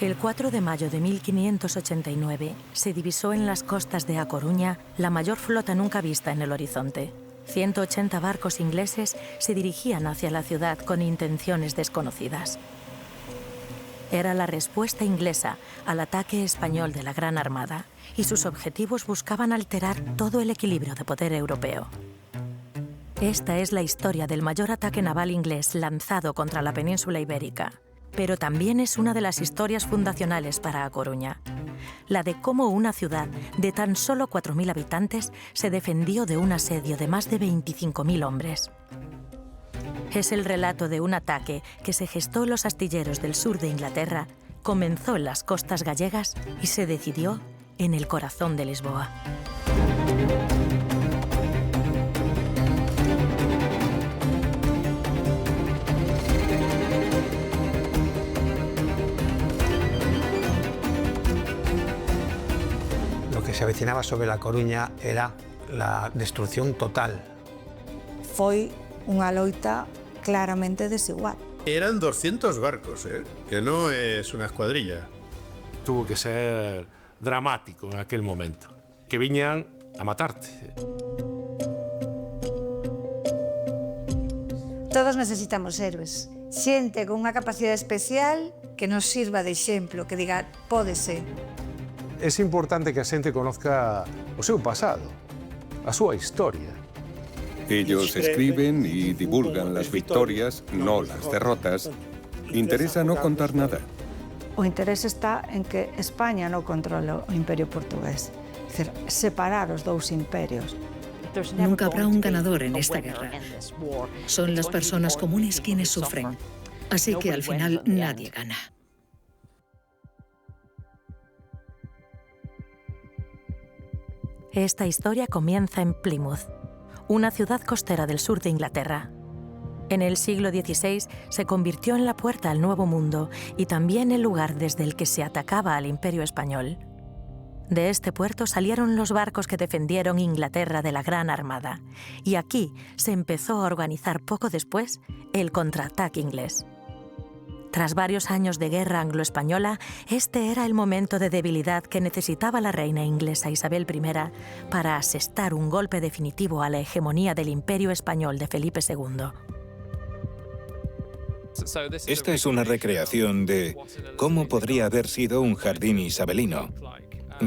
El 4 de mayo de 1589 se divisó en las costas de A Coruña la mayor flota nunca vista en el horizonte. 180 barcos ingleses se dirigían hacia la ciudad con intenciones desconocidas. Era la respuesta inglesa al ataque español de la Gran Armada, y sus objetivos buscaban alterar todo el equilibrio de poder europeo. Esta es la historia del mayor ataque naval inglés lanzado contra la península ibérica, pero también es una de las historias fundacionales para A Coruña, la de cómo una ciudad de tan solo 4.000 habitantes se defendió de un asedio de más de 25.000 hombres. Es el relato de un ataque que se gestó en los astilleros del sur de Inglaterra, comenzó en las costas gallegas y se decidió en el corazón de Lisboa. Lo que se avecinaba sobre La Coruña era la destrucción total. Foi unha loita claramente desigual. Eran 200 barcos, que no es una escuadrilla. Tuvo que ser dramático en aquel momento, que viñan a matarte. Todos necesitamos héroes. Xente con unha capacidade especial que nos sirva de exemplo, que diga, pódese. Es importante que a xente conozca o seu pasado, a súa historia. Ellos escriben y divulgan las victorias, no las derrotas. Interesa no contar nada. O interés está en que España non controla o imperio portugués. É dicir, separar os dous imperios. Nunca habrá un ganador en esta guerra. Son las personas comunes quienes sufren. Así que al final nadie gana. Esta historia comienza en Plymouth, una ciudad costera del sur de Inglaterra. En el siglo XVI se convirtió en la puerta al Nuevo Mundo y también el lugar desde el que se atacaba al Imperio Español. De este puerto salieron los barcos que defendieron Inglaterra de la Gran Armada, y aquí se empezó a organizar poco después el contraataque inglés. Tras varios años de guerra anglo-española, este era el momento de debilidad que necesitaba la reina inglesa Isabel I para asestar un golpe definitivo a la hegemonía del Imperio Español de Felipe II. Esta es una recreación de cómo podría haber sido un jardín isabelino,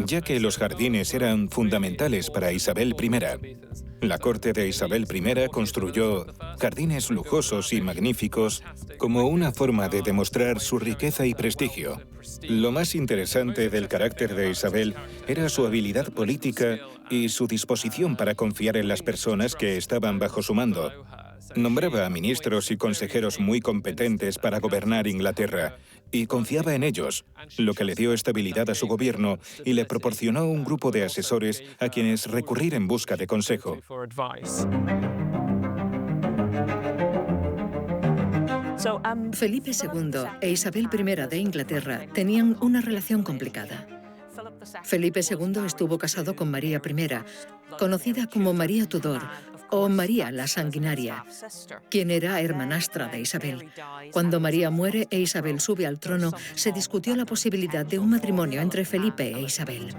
ya que los jardines eran fundamentales para Isabel I. La corte de Isabel I construyó jardines lujosos y magníficos como una forma de demostrar su riqueza y prestigio. Lo más interesante del carácter de Isabel era su habilidad política y su disposición para confiar en las personas que estaban bajo su mando. Nombraba a ministros y consejeros muy competentes para gobernar Inglaterra y confiaba en ellos, lo que le dio estabilidad a su gobierno y le proporcionó un grupo de asesores a quienes recurrir en busca de consejo. Felipe II e Isabel I de Inglaterra tenían una relación complicada. Felipe II estuvo casado con María I, conocida como María Tudor o María la Sanguinaria, quien era hermanastra de Isabel. Cuando María muere e Isabel sube al trono, se discutió la posibilidad de un matrimonio entre Felipe e Isabel.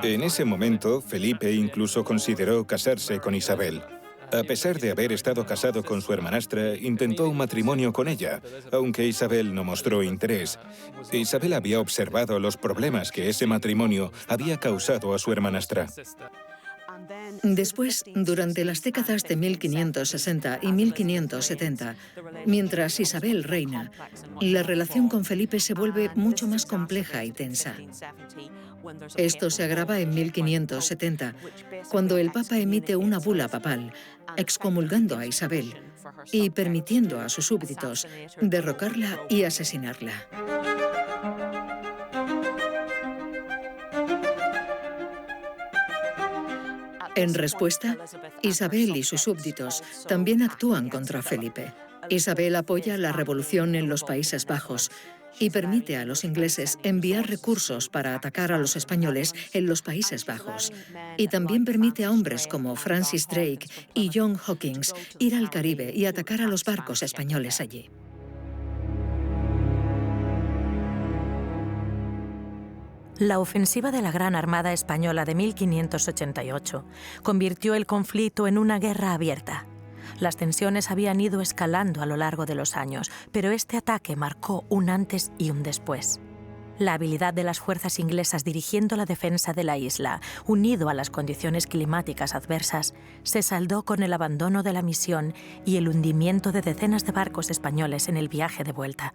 En ese momento, Felipe incluso consideró casarse con Isabel. A pesar de haber estado casado con su hermanastra, intentó un matrimonio con ella, aunque Isabel no mostró interés. Isabel había observado los problemas que ese matrimonio había causado a su hermanastra. Después, durante las décadas de 1560 y 1570, mientras Isabel reina, la relación con Felipe se vuelve mucho más compleja y tensa. Esto se agrava en 1570, cuando el Papa emite una bula papal, excomulgando a Isabel y permitiendo a sus súbditos derrocarla y asesinarla. En respuesta, Isabel y sus súbditos también actúan contra Felipe. Isabel apoya la revolución en los Países Bajos y permite a los ingleses enviar recursos para atacar a los españoles en los Países Bajos. Y también permite a hombres como Francis Drake y John Hawkins ir al Caribe y atacar a los barcos españoles allí. La ofensiva de la Gran Armada Española de 1588 convirtió el conflicto en una guerra abierta. Las tensiones habían ido escalando a lo largo de los años, pero este ataque marcó un antes y un después. La habilidad de las fuerzas inglesas dirigiendo la defensa de la isla, unido a las condiciones climáticas adversas, se saldó con el abandono de la misión y el hundimiento de decenas de barcos españoles en el viaje de vuelta.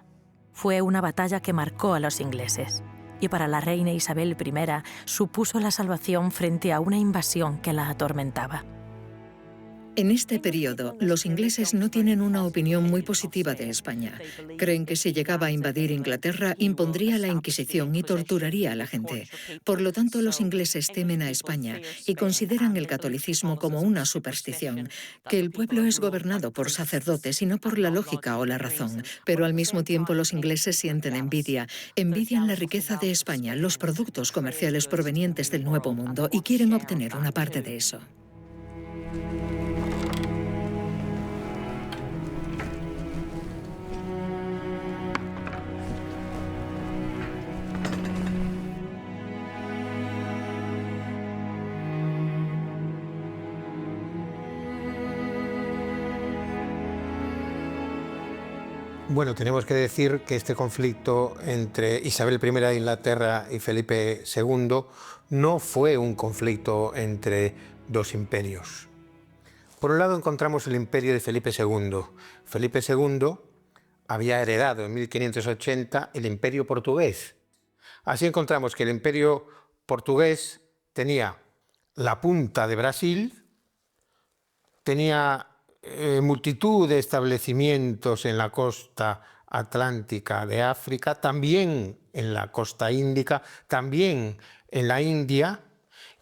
Fue una batalla que marcó a los ingleses, y para la reina Isabel I supuso la salvación frente a una invasión que la atormentaba. En este periodo, los ingleses no tienen una opinión muy positiva de España. Creen que si llegaba a invadir Inglaterra, impondría la Inquisición y torturaría a la gente. Por lo tanto, los ingleses temen a España y consideran el catolicismo como una superstición, que el pueblo es gobernado por sacerdotes y no por la lógica o la razón. Pero al mismo tiempo, los ingleses sienten envidia. Envidian la riqueza de España, los productos comerciales provenientes del Nuevo Mundo, y quieren obtener una parte de eso. Bueno, tenemos que decir que este conflicto entre Isabel I de Inglaterra y Felipe II no fue un conflicto entre dos imperios. Por un lado encontramos el imperio de Felipe II. Felipe II había heredado en 1580 el imperio portugués. Así encontramos que el imperio portugués tenía la punta de Brasil, tenía multitud de establecimientos en la costa atlántica de África, también en la costa índica, también en la India,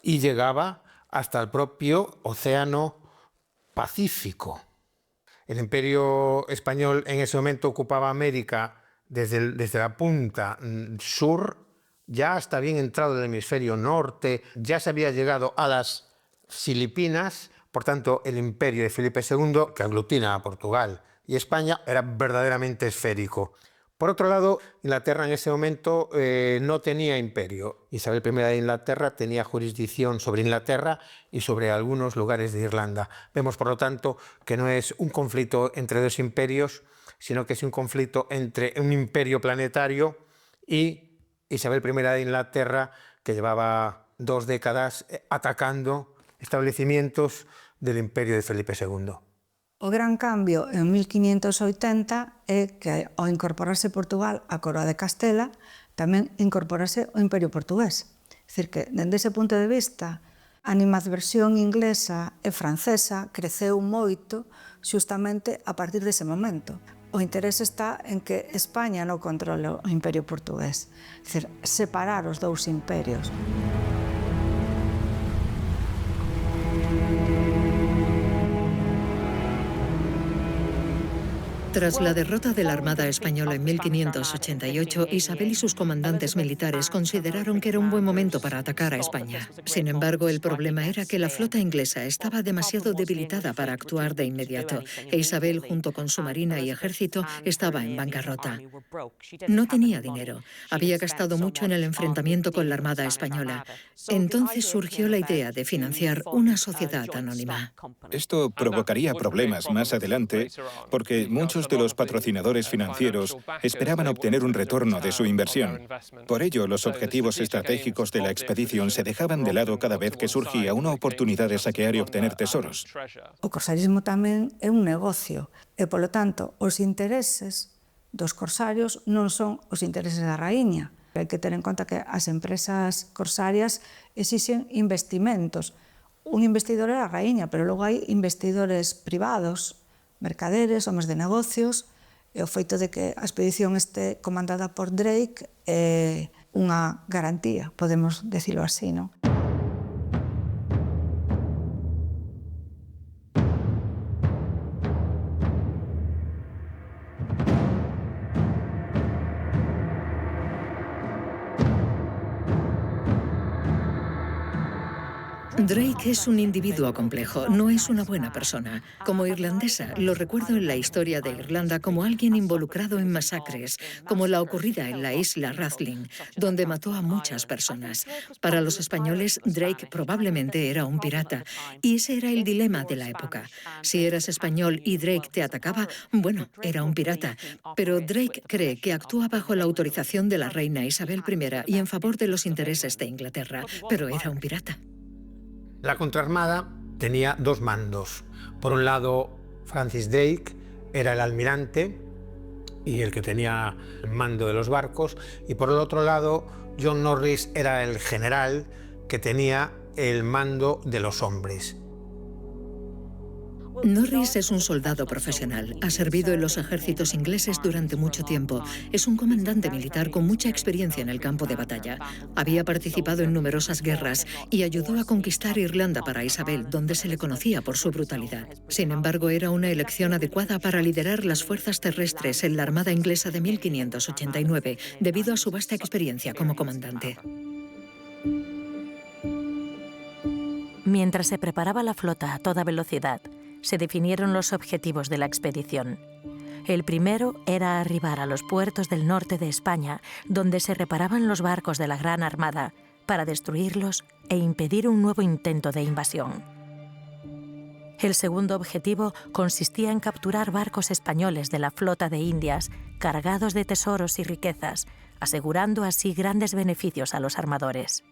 y llegaba hasta el propio Océano Pacífico. El imperio español en ese momento ocupaba América desde la punta sur, ya hasta bien entrado del hemisferio norte, ya se había llegado a las Filipinas. Por tanto, el imperio de Felipe II, que aglutina a Portugal y España, era verdaderamente esférico. Por otro lado, Inglaterra en ese momento no tenía imperio. Isabel I de Inglaterra tenía jurisdicción sobre Inglaterra y sobre algunos lugares de Irlanda. Vemos, por lo tanto, que no es un conflicto entre dos imperios, sino que es un conflicto entre un imperio planetario y Isabel I de Inglaterra, que llevaba 2 décadas atacando establecimientos del imperio de Felipe II. O gran cambio en 1580 é que ao incorporarse Portugal á Coroa de Castela tamén incorporarse o Imperio Portugués. É dicir que, dende ese punto de vista, a animadversión inglesa e francesa creceu moito xustamente a partir dese momento. O interese está en que España non controle o Imperio Portugués, é dicir, separar os dous imperios. Tras la derrota de la Armada Española en 1588, Isabel y sus comandantes militares consideraron que era un buen momento para atacar a España. Sin embargo, el problema era que la flota inglesa estaba demasiado debilitada para actuar de inmediato, e Isabel, junto con su marina y ejército, estaba en bancarrota. No tenía dinero, había gastado mucho en el enfrentamiento con la Armada Española. Entonces surgió la idea de financiar una sociedad anónima. Esto provocaría problemas más adelante porque muchos de los patrocinadores financieros esperaban obtener un retorno de su inversión. Por ello, los objetivos estratégicos de la expedición se dejaban de lado cada vez que surgía una oportunidad de saquear y obtener tesoros. O corsarismo tamén é un negocio e, polo tanto, os intereses dos corsarios non son os intereses da raíña. Hai que ter en conta que as empresas corsarias exixen investimentos. Un investidor é a raíña, pero logo hai investidores privados, mercaderes, homes de negocios, e o feito de que a expedición este comandada por Drake é unha garantía, podemos decirlo así, non? Drake es un individuo complejo, no es una buena persona. Como irlandesa, lo recuerdo en la historia de Irlanda como alguien involucrado en masacres, como la ocurrida en la isla Rathlin, donde mató a muchas personas. Para los españoles, Drake probablemente era un pirata, y ese era el dilema de la época. Si eras español y Drake te atacaba, bueno, era un pirata. Pero Drake cree que actúa bajo la autorización de la reina Isabel I y en favor de los intereses de Inglaterra, pero era un pirata. La contraarmada tenía dos mandos. Por un lado, Francis Drake era el almirante y el que tenía el mando de los barcos, y por el otro lado, John Norris era el general que tenía el mando de los hombres. Norris es un soldado profesional. Ha servido en los ejércitos ingleses durante mucho tiempo. Es un comandante militar con mucha experiencia en el campo de batalla. Había participado en numerosas guerras y ayudó a conquistar Irlanda para Isabel, donde se le conocía por su brutalidad. Sin embargo, era una elección adecuada para liderar las fuerzas terrestres en la Armada inglesa de 1589, debido a su vasta experiencia como comandante. Mientras se preparaba la flota a toda velocidad, se definieron los objetivos de la expedición. El primero era arribar a los puertos del norte de España, donde se reparaban los barcos de la Gran Armada, para destruirlos e impedir un nuevo intento de invasión. El segundo objetivo consistía en capturar barcos españoles de la flota de Indias, cargados de tesoros y riquezas, asegurando así grandes beneficios a los armadores.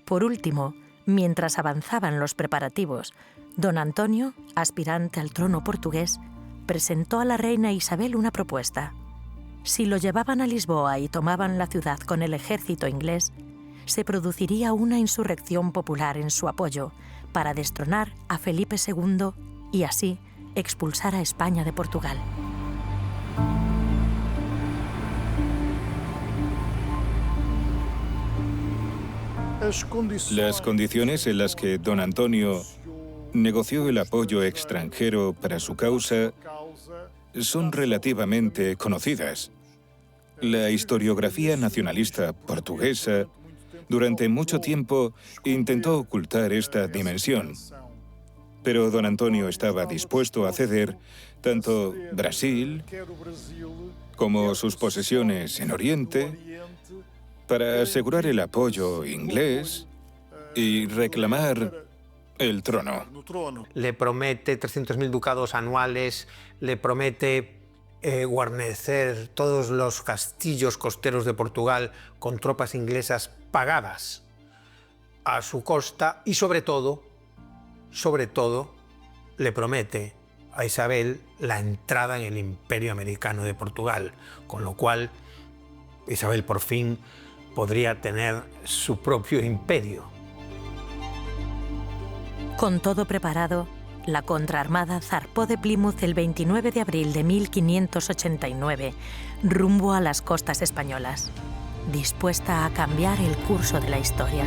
Por último, mientras avanzaban los preparativos, don Antonio, aspirante al trono portugués, presentó a la reina Isabel una propuesta. Si lo llevaban a Lisboa y tomaban la ciudad con el ejército inglés, se produciría una insurrección popular en su apoyo para destronar a Felipe II y así expulsar a España de Portugal. Las condiciones en las que don Antonio negoció el apoyo extranjero para su causa son relativamente conocidas. La historiografía nacionalista portuguesa durante mucho tiempo intentó ocultar esta dimensión, pero don Antonio estaba dispuesto a ceder tanto Brasil como sus posesiones en Oriente para asegurar el apoyo inglés y reclamar el trono. Le promete 300.000 ducados anuales, le promete guarnecer todos los castillos costeros de Portugal con tropas inglesas pagadas a su costa y sobre todo, le promete a Isabel la entrada en el Imperio Americano de Portugal, con lo cual Isabel por fin podría tener su propio imperio. Con todo preparado, la contraarmada zarpó de Plymouth el 29 de abril de 1589, rumbo a las costas españolas, dispuesta a cambiar el curso de la historia.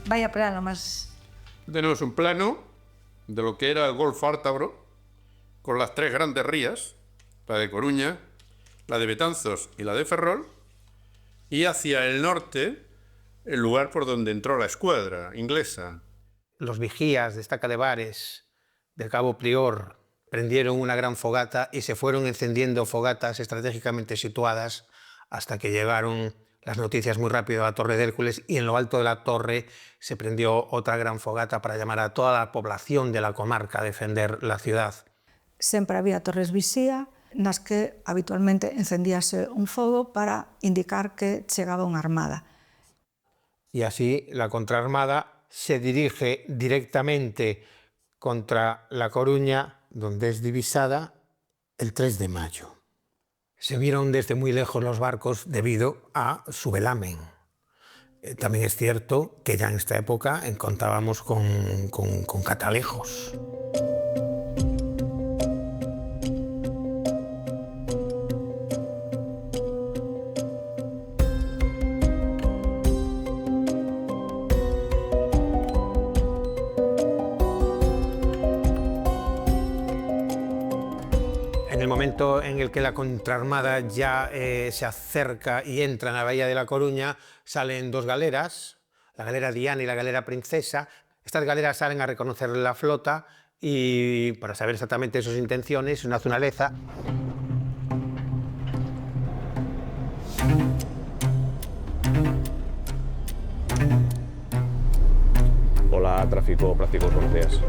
Vaya plano más... Tenemos un plano de lo que era el Golfo Ártabro, con las tres grandes rías, la de Coruña, la de Betanzos y la de Ferrol, y hacia el norte, el lugar por donde entró la escuadra inglesa. Los vigías de Estaca de Bares, del Cabo Prior, prendieron una gran fogata y se fueron encendiendo fogatas estratégicamente situadas hasta que llegaron las noticias muy rápido a la Torre de Hércules, y en lo alto de la torre se prendió otra gran fogata para llamar a toda la población de la comarca a defender la ciudad. Sempre había torres visía nas que habitualmente encendíase un fogo para indicar que chegaba unha armada. Y así la contraarmada se dirige directamente contra La Coruña, donde es divisada el 3 de mayo. Se vieron desde muy lejos los barcos debido a su velamen. También es cierto que ya en esta época contábamos con catalejos. momento en el que la contraarmada ya se acerca y entra en la bahía de La Coruña, salen dos galeras, la galera Diana y la galera Princesa. Estas galeras salen a reconocer la flota y para saber exactamente sus intenciones, su naturaleza. Hola, tráfico práctico, buenos días.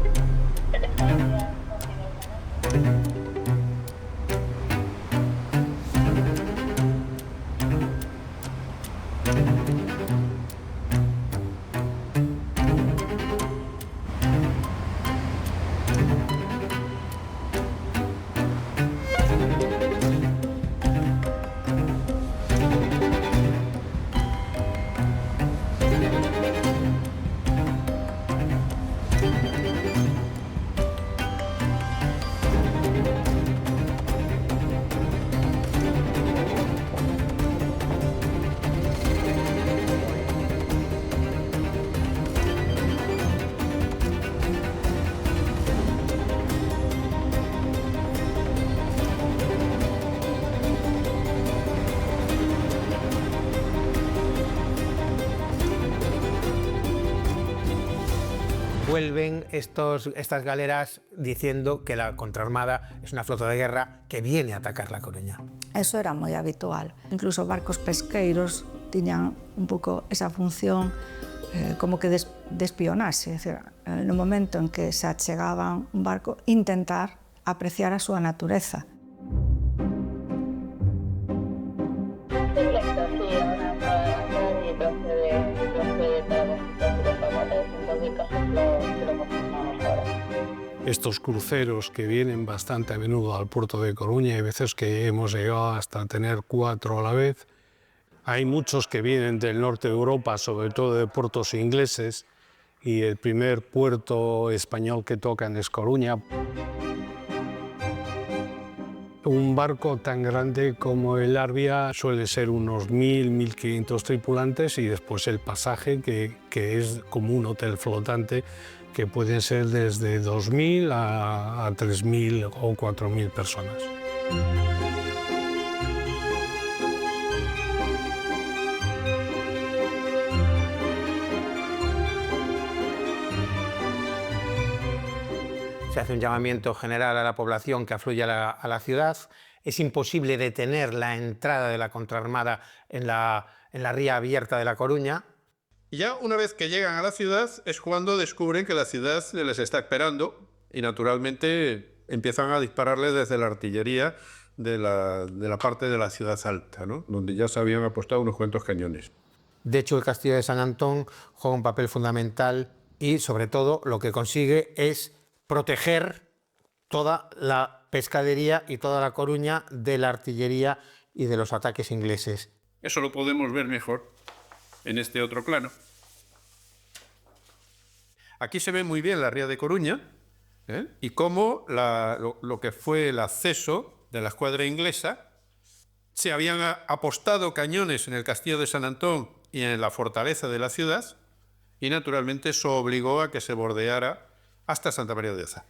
Vuelven estas galeras diciendo que la contraarmada es una flota de guerra que viene a atacar La Coruña. Eso era moi habitual. Incluso barcos pesqueiros tiñan un pouco esa función como que de espionarse. É dicir, no momento en que se achegaban un barco, intentar apreciar a súa natureza. Estos cruceros que vienen bastante a menudo al puerto de Coruña, hay veces que hemos llegado hasta tener 4 a la vez. Hay muchos que vienen del norte de Europa, sobre todo de puertos ingleses, y el primer puerto español que tocan es Coruña. Un barco tan grande como el Arbia suele ser unos 1.000-1.500 tripulantes y después el pasaje, que es como un hotel flotante, que pueden ser desde 2.000 a 3.000 o 4.000 personas. Se hace un llamamiento general a la población que afluye a la ciudad. Es imposible detener la entrada de la contraarmada en la ría abierta de La Coruña. Y ya una vez que llegan a la ciudad es cuando descubren que la ciudad les está esperando y naturalmente empiezan a dispararle desde la artillería de la parte de la ciudad alta, ¿no? Donde ya se habían apostado unos cuantos cañones. De hecho, el castillo de San Antón juega un papel fundamental y, sobre todo, lo que consigue es proteger toda la pescadería y toda La Coruña de la artillería y de los ataques ingleses. Eso lo podemos ver mejor en este otro plano. Aquí se ve muy bien la ría de Coruña y cómo lo que fue el acceso de la escuadra inglesa. Se habían apostado cañones en el castillo de San Antón y en la fortaleza de la ciudad y naturalmente eso obligó a que se bordeara hasta Santa María de Oza.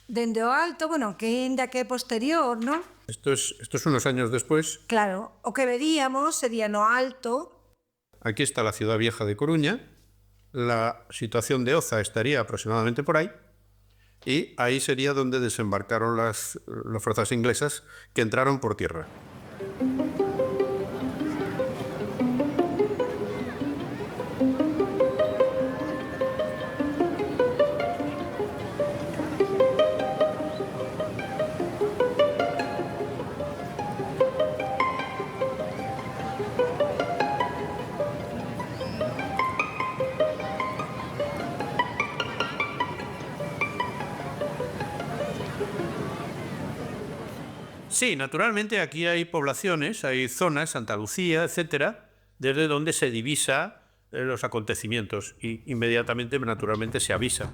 Dende o alto, bueno, que ainda que é posterior, non? Esto es unos años después. Claro, o que veríamos sería no alto. Aquí está la ciudad vieja de Coruña, la situación de Oza estaría aproximadamente por ahí, y ahí sería donde desembarcaron las fuerzas inglesas que entraron por tierra. Sí, naturalmente aquí hay poblaciones, hay zonas, Santa Lucía, etcétera, desde donde se divisa los acontecimientos y inmediatamente, naturalmente, se avisa.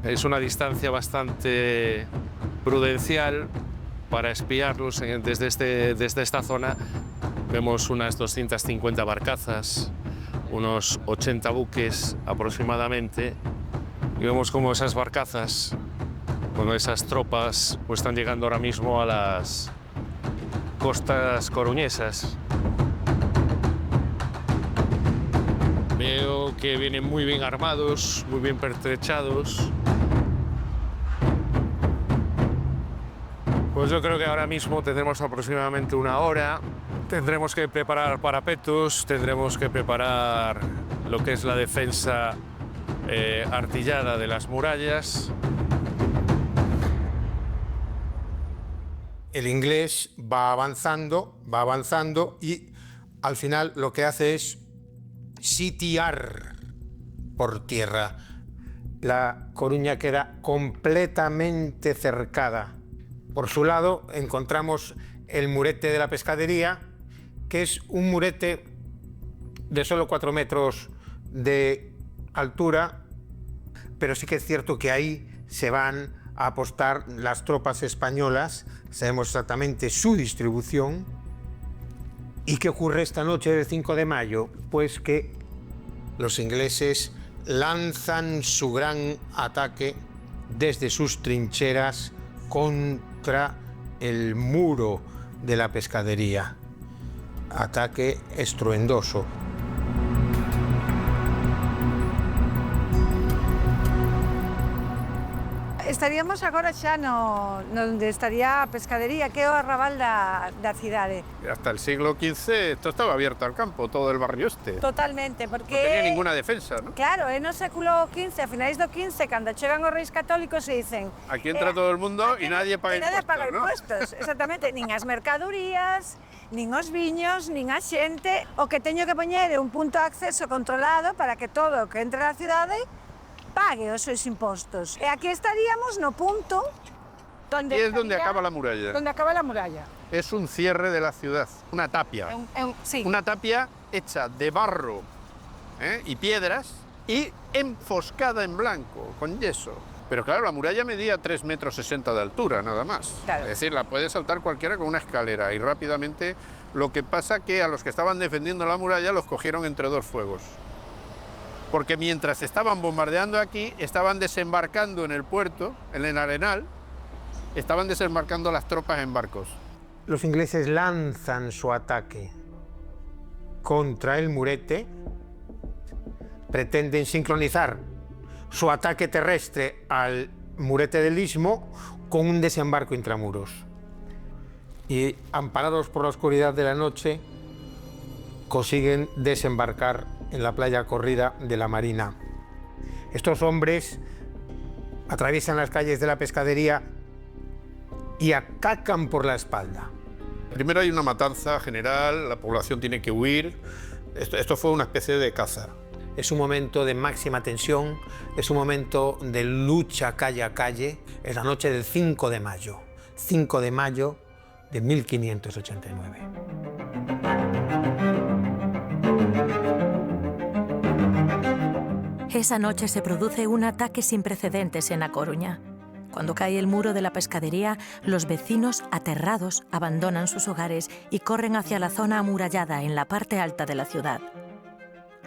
Es una distancia bastante prudencial para espiarlos desde esta zona. Vemos unas 250 barcazas, unos 80 buques aproximadamente, y vemos cómo esas barcazas Bueno, esas tropas pues, están llegando ahora mismo a las costas coruñesas. Veo que vienen muy bien armados, muy bien pertrechados. Pues yo creo que ahora mismo tendremos aproximadamente una hora. Tendremos que preparar parapetos, tendremos que preparar lo que es la defensa artillada de las murallas. El inglés va avanzando y al final lo que hace es sitiar por tierra. La Coruña queda completamente cercada. Por su lado encontramos el murete de la pescadería, que es un murete de solo 4 metros de altura, pero sí que es cierto que ahí se van a apostar las tropas españolas. Sabemos exactamente su distribución. ¿Y qué ocurre esta noche del 5 de mayo? Pues que los ingleses lanzan su gran ataque desde sus trincheras contra el muro de la pescadería. Ataque estruendoso. Estaríamos agora xa onde estaría a pescadería, que é o arrabal da cidade. Hasta el siglo XV esto estaba abierto al campo, todo el barrio este. Totalmente, porque... No tenía ninguna defensa, ¿no? Claro, é no século XV, a finais do XV, cando chegan os reis católicos e dicen... Aquí entra todo el mundo y nadie paga impuestos, paga ¿no? impuestos, exactamente, nin as mercadurías, nin os viños, nin a xente. O que teño que poñer é un punto de acceso controlado para que todo o que entre na cidade pague os seus impostos. E aquí estaríamos no punto donde... Y es donde acaba la muralla. Donde acaba la muralla. Es un cierre de la ciudad, una tapia. Sí. Una tapia hecha de barro y piedras y enfoscada en blanco, con yeso. Pero claro, la muralla medía 3,60 metros de altura, nada más. Claro. Es decir, la puede saltar cualquiera con una escalera y rápidamente. Lo que pasa que a los que estaban defendiendo la muralla los cogieron entre dos fuegos. Porque mientras estaban bombardeando aquí, estaban desembarcando en el puerto, en el Arenal, estaban desembarcando las tropas en barcos. Los ingleses lanzan su ataque contra el murete, pretenden sincronizar su ataque terrestre al murete del Istmo con un desembarco intramuros. Y amparados por la oscuridad de la noche, consiguen desembarcar en la playa corrida de la Marina. Estos hombres atraviesan las calles de la pescadería y atacan por la espalda. Primero hay una matanza general, la población tiene que huir. Esto fue una especie de caza. Es un momento de máxima tensión, es un momento de lucha calle a calle. Es la noche del 5 de mayo, 5 de mayo de 1589. Esa noche se produce un ataque sin precedentes en A Coruña. Cuando cae el muro de la pescadería, los vecinos, aterrados, abandonan sus hogares y corren hacia la zona amurallada en la parte alta de la ciudad.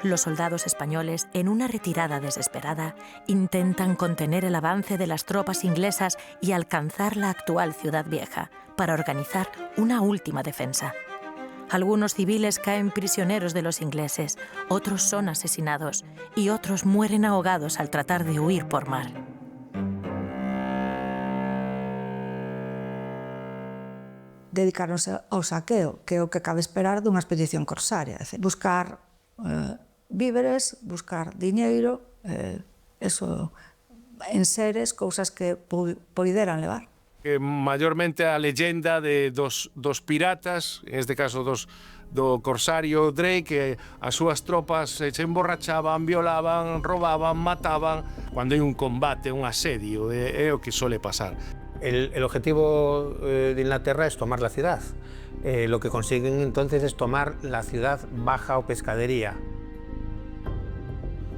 Los soldados españoles, en una retirada desesperada, intentan contener el avance de las tropas inglesas y alcanzar la actual Ciudad Vieja para organizar una última defensa. Algunos civiles caen prisioneros de los ingleses, otros son asesinados y otros mueren ahogados al tratar de huir por mar. Dedicarnos ao saqueo, que é o que cabe esperar dunha expedición corsaria. É dicir, buscar víveres, buscar diñeiro, eso, enseres, cousas que poideran levar. Mayormente a leyenda de dos piratas, en este caso do corsario Drake, que as súas tropas se emborrachaban, violaban, robaban, mataban. Cando hai un combate, un asedio, é o que suele pasar. El objetivo de Inglaterra es tomar la ciudad. Lo que consiguen entonces es tomar la ciudad baja o pescadería.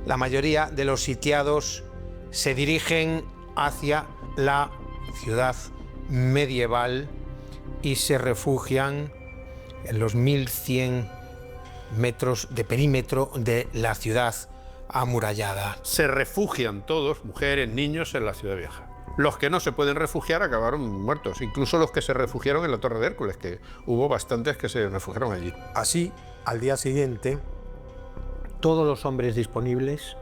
La mayoría de los sitiados se dirigen hacia la ciudad medieval y se refugian en los 1100 metros de perímetro de la ciudad amurallada. Se refugian todos, mujeres, niños, en la Ciudad Vieja. Los que no se pueden refugiar acabaron muertos, incluso los que se refugiaron en la Torre de Hércules, que hubo bastantes que se refugiaron allí. Así, al día siguiente, todos los hombres disponibles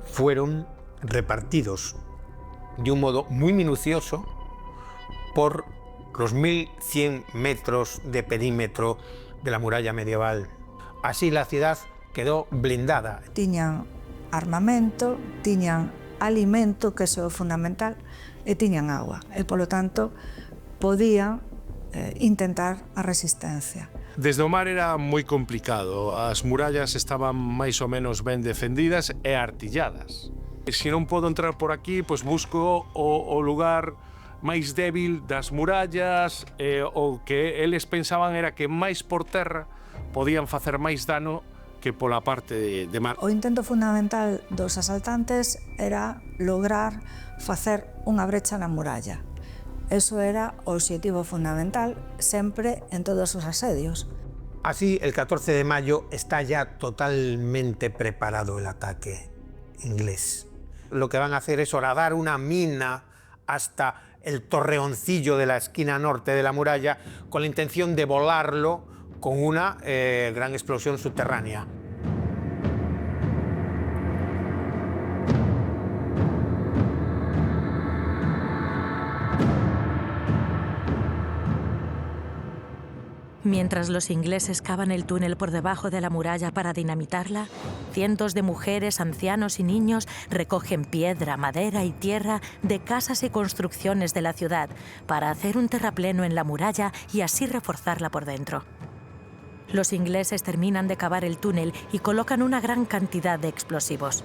fueron repartidos de un modo muy minucioso por los 1.100 metros de perímetro de la muralla medieval. Así la ciudad quedó blindada. Tiñan armamento, tiñan alimento, que é o fundamental, e tiñan agua. E, polo tanto, podían intentar a resistencia. Desde o mar era moi complicado. As murallas estaban máis ou menos ben defendidas e artilladas. Se non podo entrar por aquí, pois busco o lugar máis débil das murallas, o que eles pensaban era que máis por terra podían facer máis dano que pola parte de mar. O intento fundamental dos asaltantes era lograr facer unha brecha na muralla. Eso era o obxectivo fundamental sempre en todos os asedios. Así, el 14 de mayo está ya totalmente preparado el ataque inglés. Lo que van a hacer es horadar una mina hasta el torreoncillo de la esquina norte de la muralla con la intención de volarlo con una gran explosión subterránea. Mientras los ingleses cavan el túnel por debajo de la muralla para dinamitarla, cientos de mujeres, ancianos y niños recogen piedra, madera y tierra de casas y construcciones de la ciudad para hacer un terrapleno en la muralla y así reforzarla por dentro. Los ingleses terminan de cavar el túnel y colocan una gran cantidad de explosivos.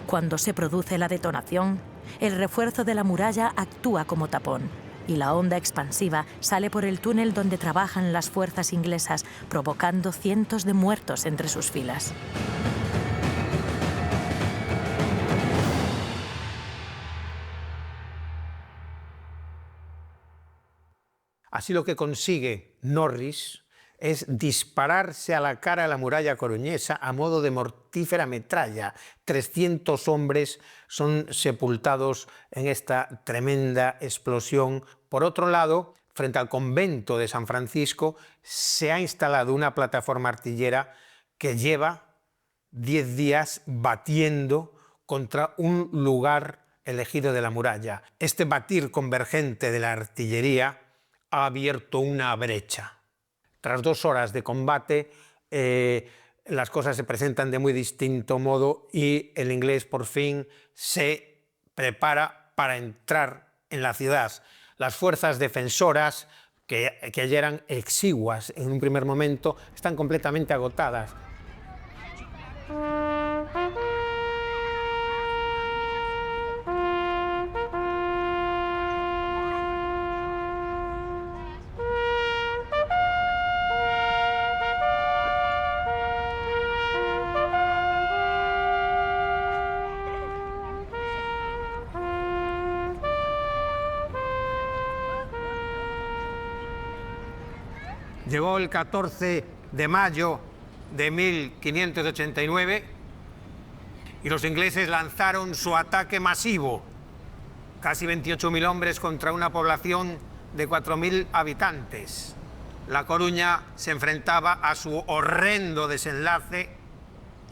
Cuando se produce la detonación, el refuerzo de la muralla actúa como tapón y la onda expansiva sale por el túnel donde trabajan las fuerzas inglesas, provocando cientos de muertos entre sus filas. Así lo que consigue Norris es dispararse a la cara de la muralla coruñesa a modo de mortífera metralla. 300 hombres son sepultados en esta tremenda explosión. Por otro lado, frente al convento de San Francisco, se ha instalado una plataforma artillera que lleva 10 días batiendo contra un lugar elegido de la muralla. Este batir convergente de la artillería ha abierto una brecha. Tras 2 horas de combate, las cosas se presentan de muy distinto modo y el inglés por fin se prepara para entrar en la ciudad. Las fuerzas defensoras, que ayer eran exiguas en un primer momento, están completamente agotadas. Llegó el 14 de mayo de 1589 y los ingleses lanzaron su ataque masivo. Casi 28.000 hombres contra una población de 4.000 habitantes. La Coruña se enfrentaba a su horrendo desenlace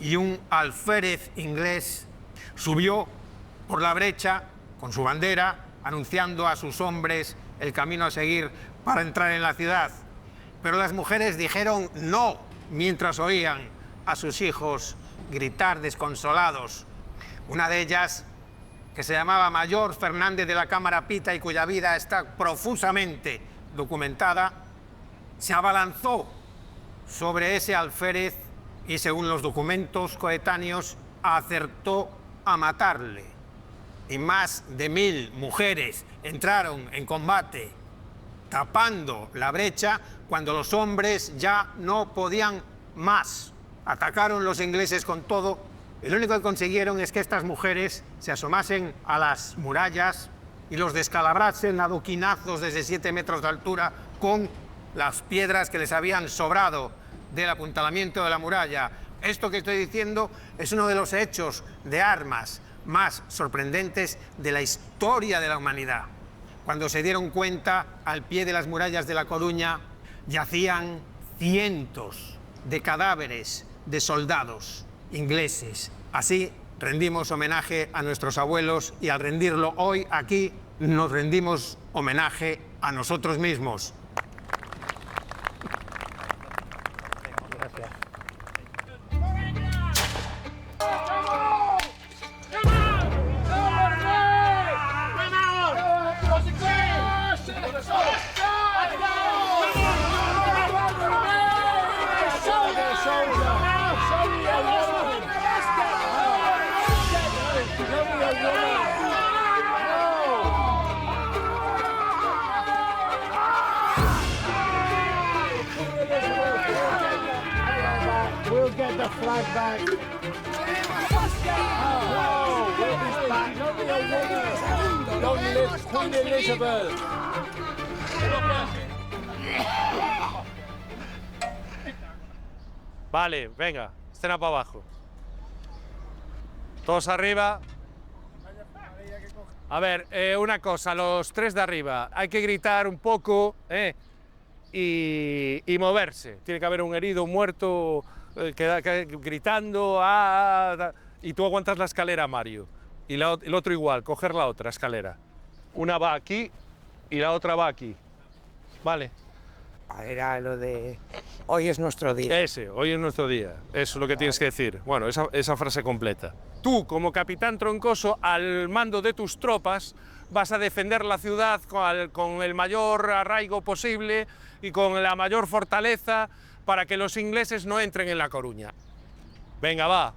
y un alférez inglés subió por la brecha con su bandera, anunciando a sus hombres el camino a seguir para entrar en la ciudad. Pero las mujeres dijeron no mientras oían a sus hijos gritar desconsolados. Una de ellas, que se llamaba Mayor Fernández de la Cámara Pita y cuya vida está profusamente documentada, se abalanzó sobre ese alférez y, según los documentos coetáneos, acertó a matarle. Y más de 1.000 mujeres entraron en combate tapando la brecha cuando los hombres ya no podían más. Atacaron los ingleses con todo y lo único que consiguieron es que estas mujeres se asomasen a las murallas y los descalabrasen a adoquinazos desde 7 metros de altura con las piedras que les habían sobrado del apuntalamiento de la muralla. Esto que estoy diciendo es uno de los hechos de armas más sorprendentes de la historia de la humanidad. Cuando se dieron cuenta, al pie de las murallas de La Coruña yacían cientos de cadáveres de soldados ingleses. Así rendimos homenaje a nuestros abuelos y al rendirlo hoy aquí nos rendimos homenaje a nosotros mismos. Gracias. Vale, venga, escena para abajo. Todos arriba. A ver, una cosa, los tres de arriba, hay que gritar un poco y moverse. Tiene que haber un herido, un muerto, gritando, y tú aguantas la escalera, Mario. Y el otro igual, coger la otra escalera. Una va aquí y la otra va aquí. Vale. Era lo de hoy es nuestro día. Ese, hoy es nuestro día. Eso es lo que tienes que decir. Bueno, esa frase completa. Tú, como capitán Troncoso, al mando de tus tropas, vas a defender la ciudad con el mayor arraigo posible y con la mayor fortaleza para que los ingleses no entren en La Coruña. Venga, va.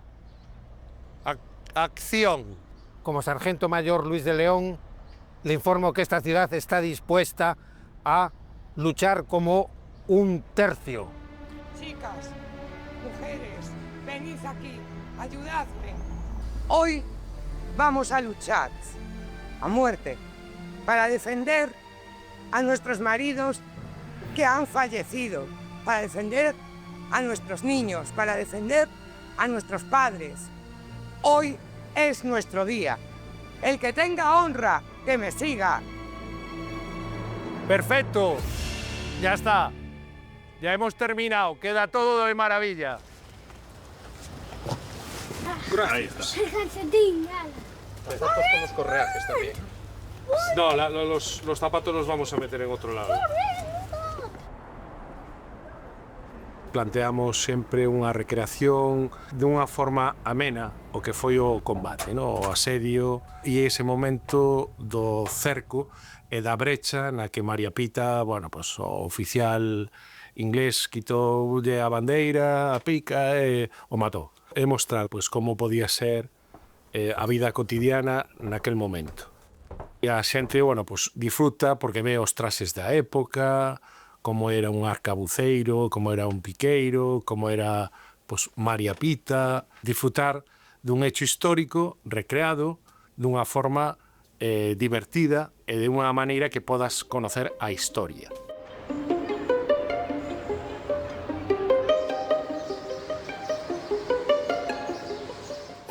Acción. Como sargento mayor Luis de León, le informo que esta ciudad está dispuesta a luchar como un tercio. Chicas, mujeres, venid aquí, ayudadme. Hoy vamos a luchar a muerte para defender a nuestros maridos que han fallecido, para defender a nuestros niños, para defender a nuestros padres. Hoy es nuestro día. El que tenga honra, que me siga. Perfecto. Ya está. Ya hemos terminado. Queda todo de maravilla. Gracias. Zapatos con los correajes también. No, los zapatos los vamos a meter en otro lado. Planteamos sempre unha recreación dunha forma amena o que foi o combate, no? O asedio e ese momento do cerco e da brecha na que María Pita, bueno, pues, o oficial inglés quitoulle a bandeira, a pica e o matou. E mostrar pues, como podía ser a vida cotidiana naquel momento. E a xente, bueno, pues, disfruta porque ve os traxes da época, como era un arcabuceiro, como era un piqueiro, como era pues, María Pita, disfrutar dun hecho histórico recreado dunha forma divertida e de unha maneira que podas conocer a historia.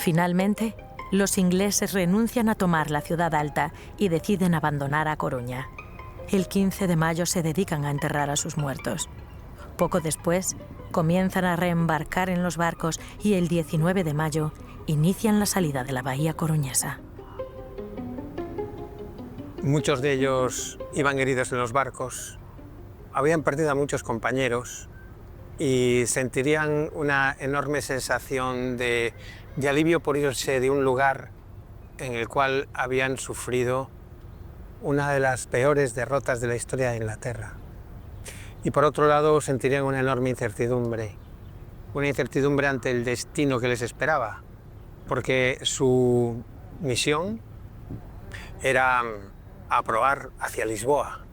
Finalmente, los ingleses renuncian a tomar la ciudad alta y deciden abandonar A Coruña. El 15 de mayo se dedican a enterrar a sus muertos. Poco después, comienzan a reembarcar en los barcos y el 19 de mayo inician la salida de la bahía coruñesa. Muchos de ellos iban heridos en los barcos, habían perdido a muchos compañeros y sentirían una enorme sensación de alivio por irse de un lugar en el cual habían sufrido una de las peores derrotas de la historia de Inglaterra. Y por otro lado sentirían una enorme incertidumbre ante el destino que les esperaba, porque su misión era aprobar hacia Lisboa.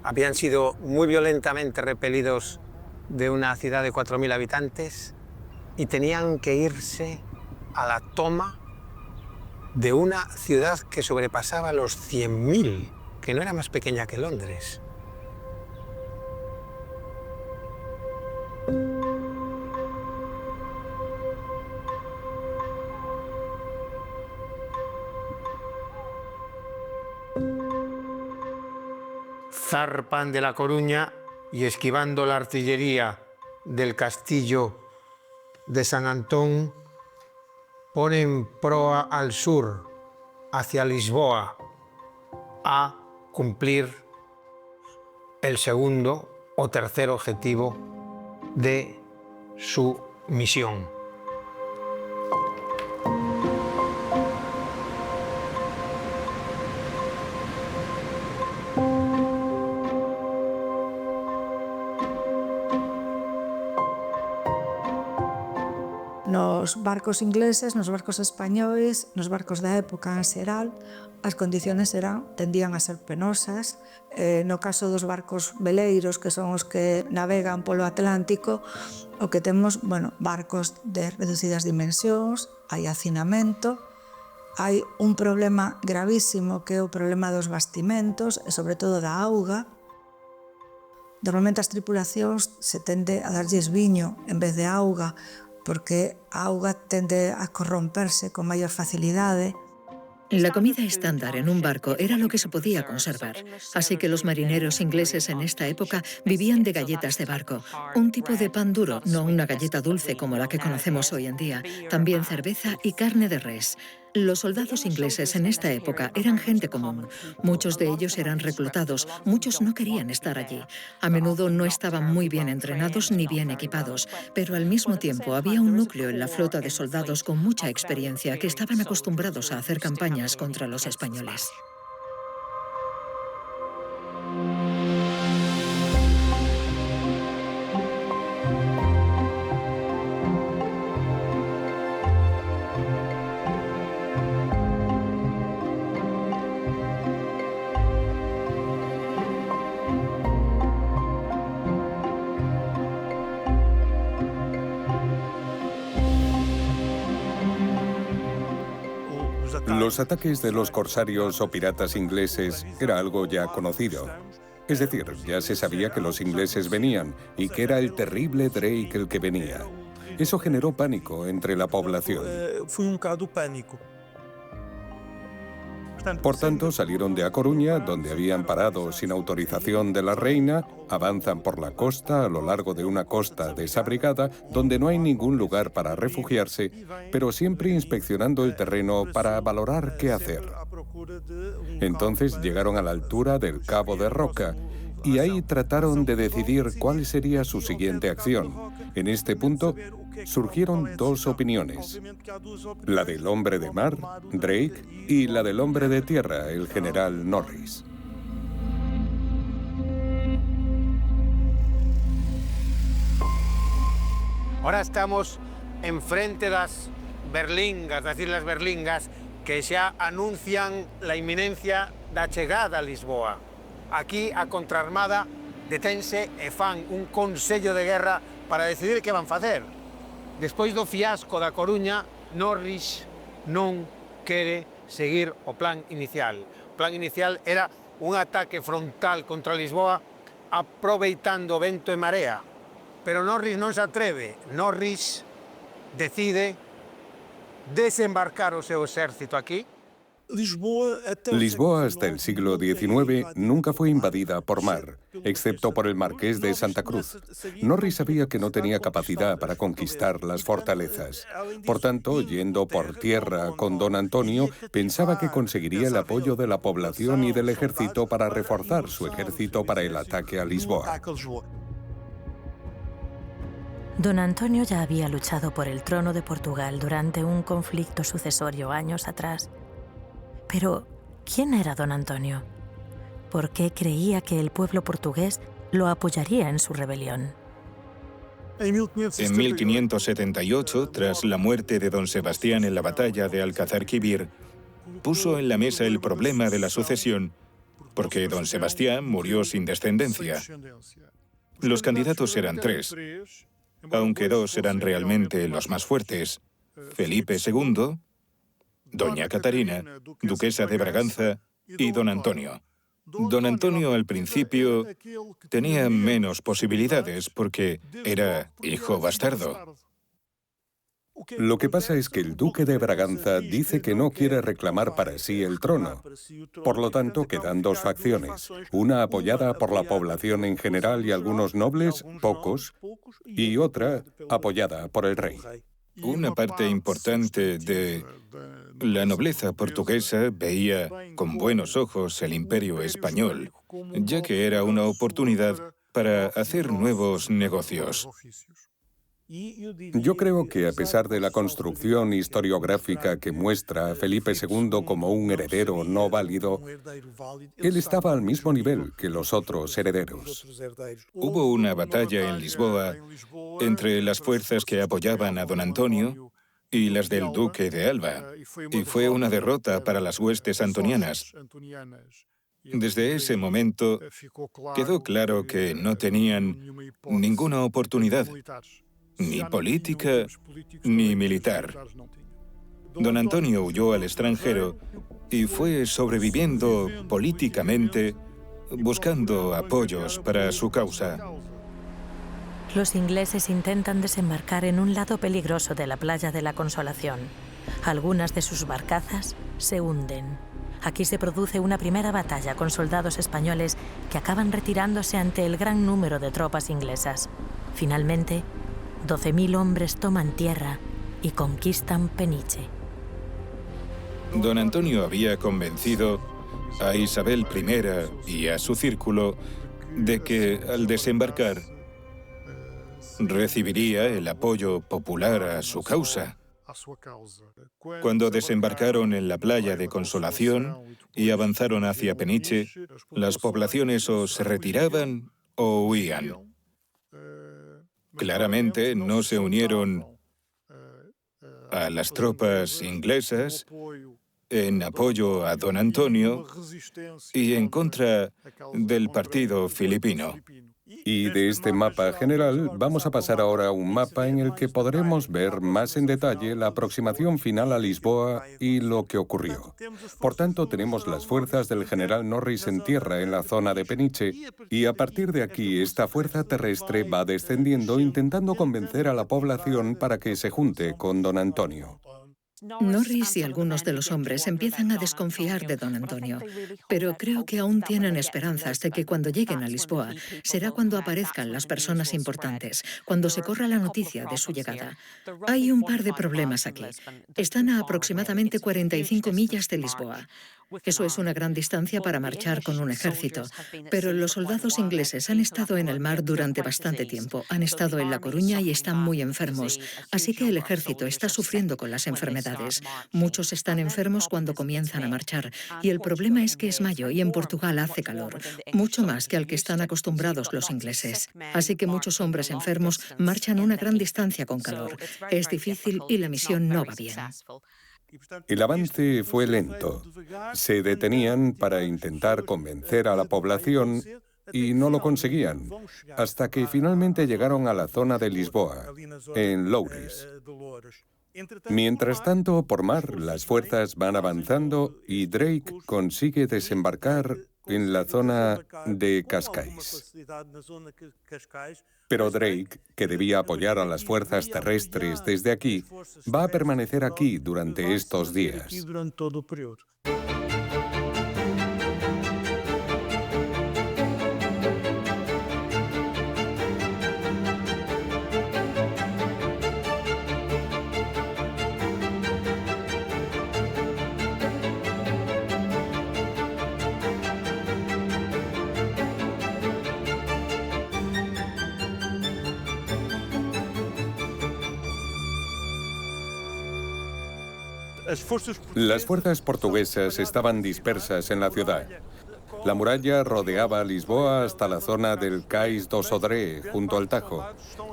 Habían sido muy violentamente repelidos de una ciudad de 4.000 habitantes y tenían que irse a la toma de una ciudad que sobrepasaba los 100.000, que no era más pequeña que Londres. zarpan de La Coruña y, esquivando la artillería del castillo de San Antón, ponen proa al sur, hacia Lisboa, a cumplir el segundo o tercer objetivo de su misión. Nos barcos ingleses, nos barcos españoles, nos barcos da época en xeral, as condiciones tendían a ser penosas. No caso dos barcos veleiros, que son os que navegan polo Atlántico, o que temos, barcos de reducidas dimensións, hai hacinamento, hai un problema gravísimo que é o problema dos bastimentos e sobre todo da auga. Normalmente as tripulacións se tende a darlles viño en vez de auga, porque a auga tende a corromperse con maior facilidade. La comida estándar en un barco era lo que se podía conservar, así que los marineros ingleses en esta época vivían de galletas de barco, un tipo de pan duro, no una galleta dulce como la que conocemos hoy en día, también cerveza y carne de res. Los soldados ingleses en esta época eran gente común. Muchos de ellos eran reclutados, muchos no querían estar allí. A menudo no estaban muy bien entrenados ni bien equipados, pero al mismo tiempo había un núcleo en la flota de soldados con mucha experiencia que estaban acostumbrados a hacer campañas contra los españoles. Los ataques de los corsarios o piratas ingleses era algo ya conocido. Es decir, ya se sabía que los ingleses venían y que era el terrible Drake el que venía. Eso generó pánico entre la población. Por tanto, salieron de A Coruña, donde habían parado sin autorización de la reina, avanzan por la costa a lo largo de una costa desabrigada, donde no hay ningún lugar para refugiarse, pero siempre inspeccionando el terreno para valorar qué hacer. Entonces llegaron a la altura del Cabo de Roca, y ahí trataron de decidir cuál sería su siguiente acción. En este punto surgieron dos opiniones, la del hombre de mar, Drake, y la del hombre de tierra, el general Norris. Ahora estamos enfrente de las berlingas, das Islas Berlingas, que xa anuncian la inminencia da chegada a Lisboa. Aquí a contraarmada detense e fan un consello de guerra para decidir que van facer. Despois do fiasco da Coruña, Norris non quere seguir o plan inicial. O plan inicial era un ataque frontal contra Lisboa aproveitando vento e marea. Pero Norris non se atreve. Norris decide desembarcar o seu exército aquí. Lisboa hasta el siglo XIX nunca fue invadida por mar, excepto por el Marqués de Santa Cruz. Norris sabía que no tenía capacidad para conquistar las fortalezas. Por tanto, yendo por tierra con don Antonio, pensaba que conseguiría el apoyo de la población y del ejército para reforzar su ejército para el ataque a Lisboa. Don Antonio ya había luchado por el trono de Portugal durante un conflicto sucesorio años atrás. Pero, ¿quién era don Antonio? ¿Por qué creía que el pueblo portugués lo apoyaría en su rebelión? En 1578, tras la muerte de don Sebastián en la batalla de Alcázar-Quibir, puso en la mesa el problema de la sucesión, porque don Sebastián murió sin descendencia. Los candidatos eran tres, aunque dos eran realmente los más fuertes: Felipe II, doña Catarina, duquesa de Braganza, y don Antonio. Don Antonio al principio tenía menos posibilidades porque era hijo bastardo. Lo que pasa es que el duque de Braganza dice que no quiere reclamar para sí el trono. Por lo tanto, quedan dos facciones, una apoyada por la población en general y algunos nobles, pocos, y otra apoyada por el rey. Una parte importante de la nobleza portuguesa veía con buenos ojos el imperio español, ya que era una oportunidad para hacer nuevos negocios. Yo creo que a pesar de la construcción historiográfica que muestra a Felipe II como un heredero no válido, él estaba al mismo nivel que los otros herederos. Hubo una batalla en Lisboa entre las fuerzas que apoyaban a don Antonio y las del duque de Alba, y fue una derrota para las huestes antonianas. Desde ese momento quedó claro que no tenían ninguna oportunidad, ni política ni militar. Don Antonio huyó al extranjero y fue sobreviviendo políticamente, buscando apoyos para su causa. Los ingleses intentan desembarcar en un lado peligroso de la playa de la Consolación. Algunas de sus barcazas se hunden. Aquí se produce una primera batalla con soldados españoles que acaban retirándose ante el gran número de tropas inglesas. Finalmente, 12.000 hombres toman tierra y conquistan Peniche. Don Antonio había convencido a Isabel I y a su círculo de que al desembarcar recibiría el apoyo popular a su causa. Cuando desembarcaron en la playa de Consolación y avanzaron hacia Peniche, las poblaciones o se retiraban o huían. Claramente no se unieron a las tropas inglesas en apoyo a don Antonio y en contra del partido filipino. Y de este mapa general vamos a pasar ahora a un mapa en el que podremos ver más en detalle la aproximación final a Lisboa y lo que ocurrió. Por tanto, tenemos las fuerzas del general Norris en tierra en la zona de Peniche, y a partir de aquí esta fuerza terrestre va descendiendo intentando convencer a la población para que se junte con don Antonio. Norris y algunos de los hombres empiezan a desconfiar de don Antonio, pero creo que aún tienen esperanzas de que cuando lleguen a Lisboa será cuando aparezcan las personas importantes, cuando se corra la noticia de su llegada. Hay un par de problemas aquí. Están a aproximadamente 45 millas de Lisboa. Eso es una gran distancia para marchar con un ejército, pero los soldados ingleses han estado en el mar durante bastante tiempo, han estado en La Coruña y están muy enfermos, así que el ejército está sufriendo con las enfermedades. Muchos están enfermos cuando comienzan a marchar, y el problema es que es mayo y en Portugal hace calor, mucho más que al que están acostumbrados los ingleses. Así que muchos hombres enfermos marchan una gran distancia con calor. Es difícil y la misión no va bien. El avance fue lento. Se detenían para intentar convencer a la población y no lo conseguían, hasta que finalmente llegaron a la zona de Lisboa, en Loures. Mientras tanto, por mar, las fuerzas van avanzando y Drake consigue desembarcar en la zona de Cascais. Pero Drake, que debía apoyar a las fuerzas terrestres desde aquí, va a permanecer aquí durante estos días. Las fuerzas portuguesas estaban dispersas en la ciudad. La muralla rodeaba a Lisboa hasta la zona del Cais do Sodré, junto al Tajo,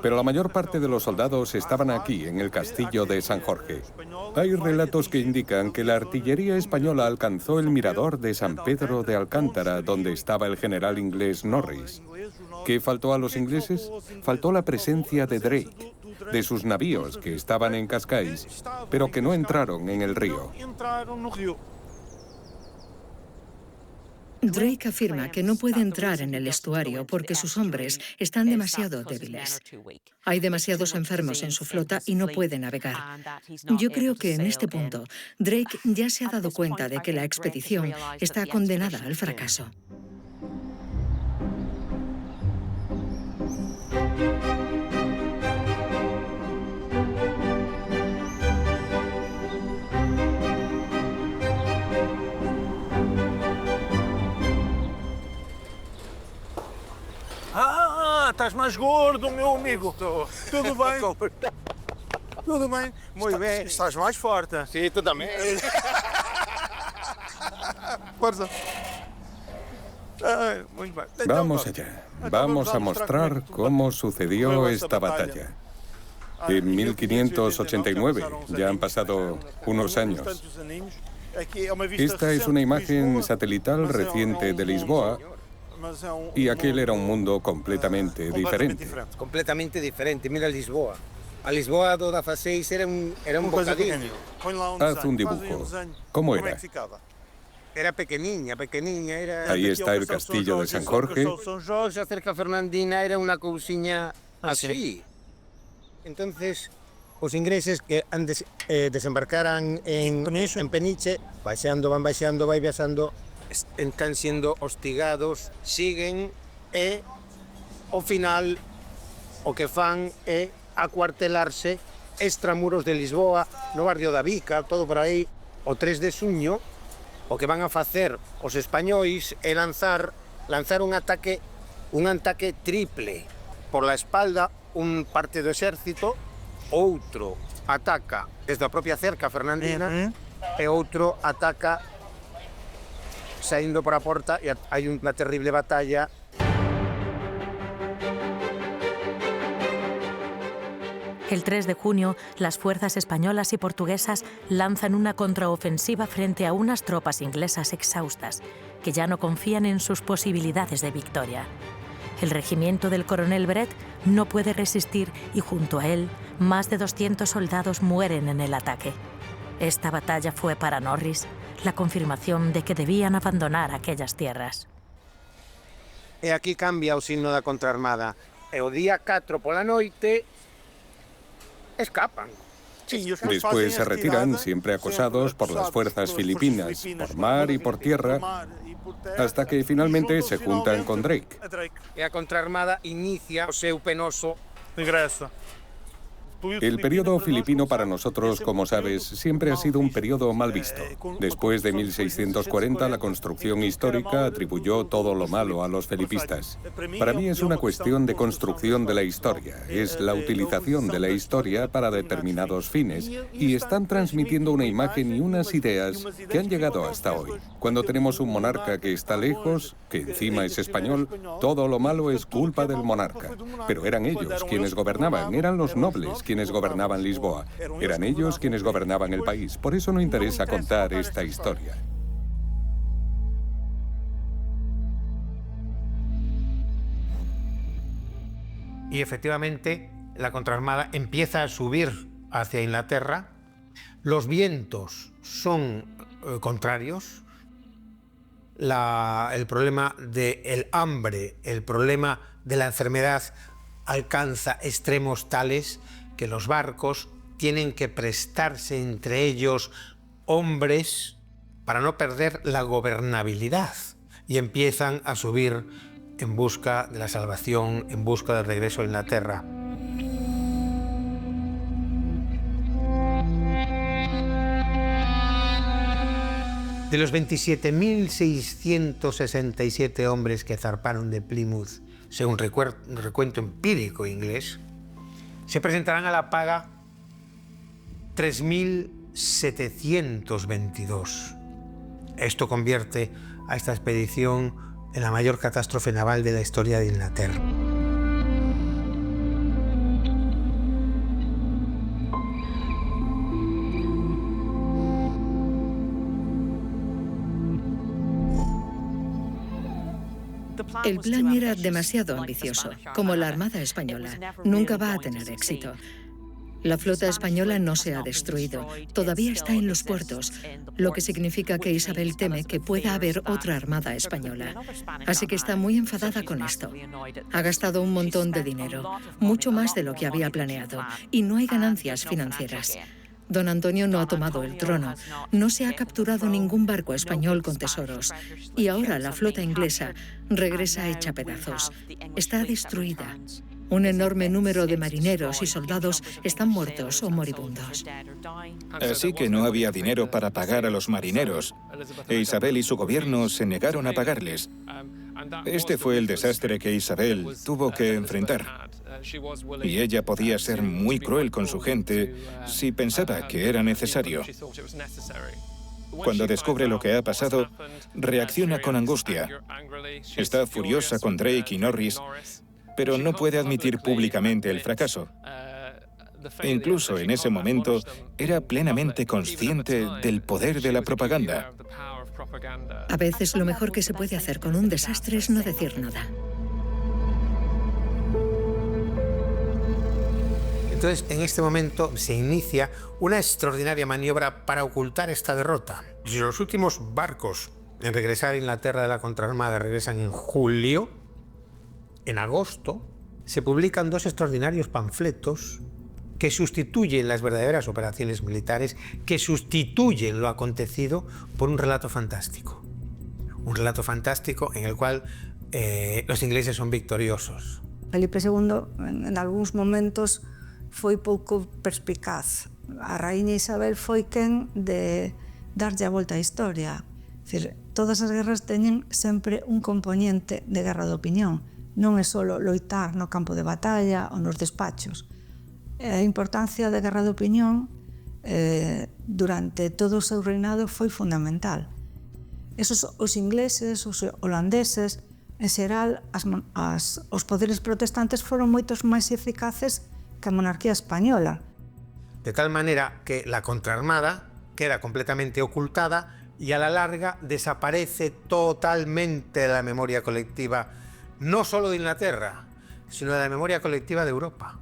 pero la mayor parte de los soldados estaban aquí, en el castillo de San Jorge. Hay relatos que indican que la artillería española alcanzó el mirador de San Pedro de Alcántara, donde estaba el general inglés Norris. ¿Qué faltó a los ingleses? Faltó la presencia de Drake, de sus navíos que estaban en Cascais, pero que no entraron en el río. Drake afirma que no puede entrar en el estuario porque sus hombres están demasiado débiles. Hay demasiados enfermos en su flota y no puede navegar. Yo creo que en este punto Drake ya se ha dado cuenta de que la expedición está condenada al fracaso. Estás mais gordo, meu amigo. Tudo bem? Tudo bem? Muito bem. Estás mais forte. Sí, tú también. Fuerza. Muy bien. Vamos allá. Vamos a mostrar cómo sucedió esta batalla. En 1589, ya han pasado unos años. Esta es una imagen satelital reciente de Lisboa, y aquel era un mundo completamente diferente. Completamente diferente. Mira Lisboa. A Lisboa do da Faceis era un bocadinho. Haz un dibujo. ¿Cómo era? Era pequeniña. Era... Ahí está el castillo de San Jorge. Son Jorge, cerca Fernandina, era una cousiña así. Entonces, os ingleses que desembarcaran en Peniche, van baixando, vai viaxando, están siendo hostigados, siguen e, ao final, o que fan é acuartelarse extramuros de Lisboa, no barrio da Vica, todo por aí. O 3 de xuño, o que van a facer os españois é lanzar un ataque triple. Por la espalda, un parte do exército, outro ataca desde a propia cerca fernandina e outro ataca saindo por a porta e hai unha terrible batalla. El 3 de junio, las fuerzas españolas y portuguesas lanzan una contraofensiva frente a unas tropas inglesas exhaustas, que ya no confían en sus posibilidades de victoria. El regimiento del coronel Brett no puede resistir y junto a él, más de 200 soldados mueren en el ataque. Esta batalla fue para Norris la confirmación de que debían abandonar aquellas tierras. E aquí cambia o signo da contraarmada. E o día 4 pola noite escapan. Después se retiran, siempre acosados por las fuerzas filipinas, por mar y por tierra, hasta que finalmente se juntan con Drake. E a contraarmada inicia o seu penoso regreso. El periodo filipino para nosotros, como sabes, siempre ha sido un periodo mal visto. Después de 1640, la construcción histórica atribuyó todo lo malo a los felipistas. Para mí es una cuestión de construcción de la historia. Es la utilización de la historia para determinados fines. Y están transmitiendo una imagen y unas ideas que han llegado hasta hoy. Cuando tenemos un monarca que está lejos, que encima es español, todo lo malo es culpa del monarca. Pero eran ellos quienes gobernaban, eran los nobles quienes gobernaban Lisboa. Eran ellos quienes gobernaban el país. Por eso no interesa contar esta historia. Y efectivamente, la contraarmada empieza a subir hacia Inglaterra. Los vientos son contrarios. El problema del hambre, el problema de la enfermedad alcanza extremos tales que los barcos tienen que prestarse entre ellos hombres para no perder la gobernabilidad y empiezan a subir en busca de la salvación, en busca del regreso a Inglaterra. De los 27.667 hombres que zarparon de Plymouth, según un recuento empírico inglés, se presentarán a la paga 3.722. Esto convierte a esta expedición en la mayor catástrofe naval de la historia de Inglaterra. El plan era demasiado ambicioso, como la Armada Española. Nunca va a tener éxito. La flota española no se ha destruido, todavía está en los puertos, lo que significa que Isabel teme que pueda haber otra armada española. Así que está muy enfadada con esto. Ha gastado un montón de dinero, mucho más de lo que había planeado, y no hay ganancias financieras. Don Antonio no ha tomado el trono, no se ha capturado ningún barco español con tesoros, y ahora la flota inglesa regresa hecha pedazos. Está destruida. Un enorme número de marineros y soldados están muertos o moribundos. Así que no había dinero para pagar a los marineros, e Isabel y su gobierno se negaron a pagarles. Este fue el desastre que Isabel tuvo que enfrentar. Y ella podía ser muy cruel con su gente si pensaba que era necesario. Cuando descubre lo que ha pasado, reacciona con angustia. Está furiosa con Drake y Norris, pero no puede admitir públicamente el fracaso. Incluso en ese momento, era plenamente consciente del poder de la propaganda. A veces lo mejor que se puede hacer con un desastre es no decir nada. Entonces, en este momento se inicia una extraordinaria maniobra para ocultar esta derrota. Si los últimos barcos en regresar a Inglaterra de la contraarmada regresan en julio, en agosto se publican dos extraordinarios panfletos que sustituyen las verdaderas operaciones militares, que sustituyen lo acontecido por un relato fantástico. Un relato fantástico en el cual los ingleses son victoriosos. Felipe II, en algúns momentos, foi pouco perspicaz. A raíña Isabel foi quen de darlle a volta á historia. É dicir, todas as guerras teñen sempre un componente de guerra de opinión. Non é só loitar no campo de batalla ou nos despachos. A importancia da guerra de opinión durante todo o seu reinado foi fundamental. Os ingleses, os holandeses, en xeral, os poderes protestantes foron moitos máis eficaces que a monarquía española. De tal manera que la contraarmada queda completamente ocultada y a la larga desaparece totalmente de la memoria colectiva, no solo de Inglaterra, sino de la memoria colectiva de Europa.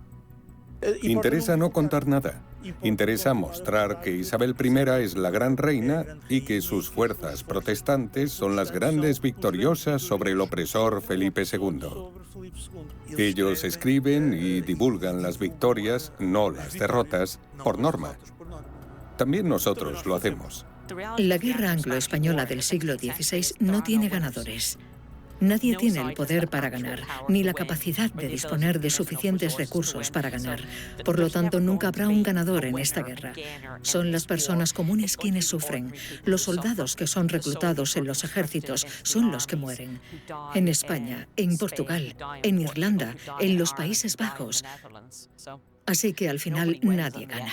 Interesa no contar nada. Interesa mostrar que Isabel I es la gran reina y que sus fuerzas protestantes son las grandes victoriosas sobre el opresor Felipe II. Ellos escriben y divulgan las victorias, no las derrotas, por norma. También nosotros lo hacemos. La guerra anglo-española del siglo XVI no tiene ganadores. Nadie tiene el poder para ganar, ni la capacidad de disponer de suficientes recursos para ganar. Por lo tanto, nunca habrá un ganador en esta guerra. Son las personas comunes quienes sufren. Los soldados que son reclutados en los ejércitos son los que mueren. En España, en Portugal, en Irlanda, en los Países Bajos. Así que al final nadie gana.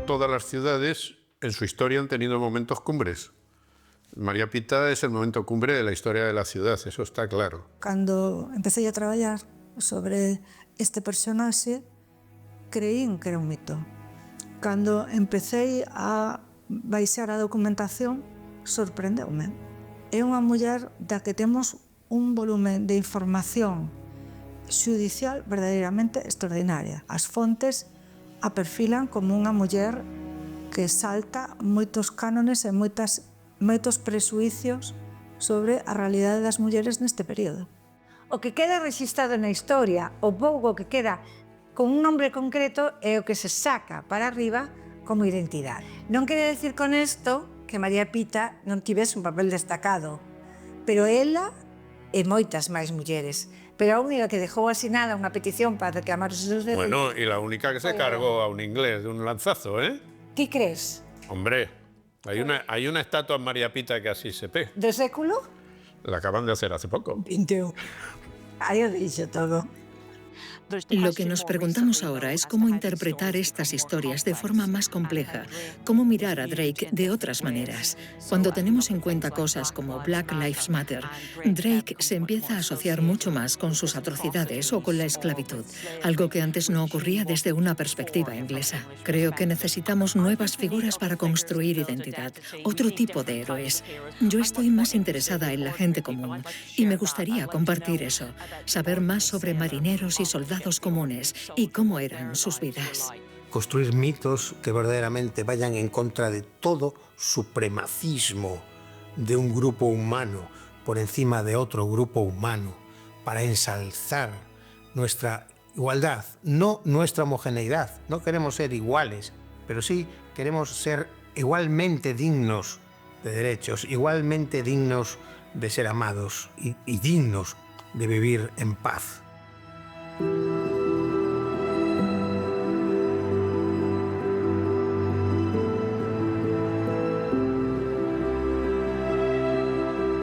Todas las ciudades en su historia han tenido momentos cumbres. María Pita es el momento cumbre de la historia de la ciudad, eso está claro. Cando empecé a traballar sobre este personaxe, creín que era un mito. Cando empecé a baixar a documentación, sorprendeume. É unha muller da que temos un volumen de información xudicial verdadeiramente extraordinaria. As fontes a perfilan como unha muller que salta moitos cánones e moitos presuicios sobre a realidade das mulleres neste período. O que queda registrado na historia, o pouco que queda con un nombre concreto é o que se saca para arriba como identidade. Non quere decir con isto que María Pita non tivese un papel destacado, pero ela e moitas máis mulleres. Pero a única que dejou asinada unha petición para reclamar os seus derechos... Bueno, y la única que se cargó a un inglés de un lanzazo, ¿eh? ¿Qué crees? Hombre, hay una estatua en María Pita que así se ve. ¿De século? La acaban de hacer hace poco. Pinteu. Aí o dixo todo. Lo que nos preguntamos ahora es cómo interpretar estas historias de forma más compleja, cómo mirar a Drake de otras maneras. Cuando tenemos en cuenta cosas como Black Lives Matter, Drake se empieza a asociar mucho más con sus atrocidades o con la esclavitud, algo que antes no ocurría desde una perspectiva inglesa. Creo que necesitamos nuevas figuras para construir identidad, otro tipo de héroes. Yo estoy más interesada en la gente común y me gustaría compartir eso, saber más sobre marineros y soldados comunes y cómo eran sus vidas. Construir mitos que verdaderamente vayan en contra de todo supremacismo de un grupo humano por encima de otro grupo humano, para ensalzar nuestra igualdad, no nuestra homogeneidad. No queremos ser iguales, pero sí queremos ser igualmente dignos de derechos, igualmente dignos de ser amados y dignos de vivir en paz.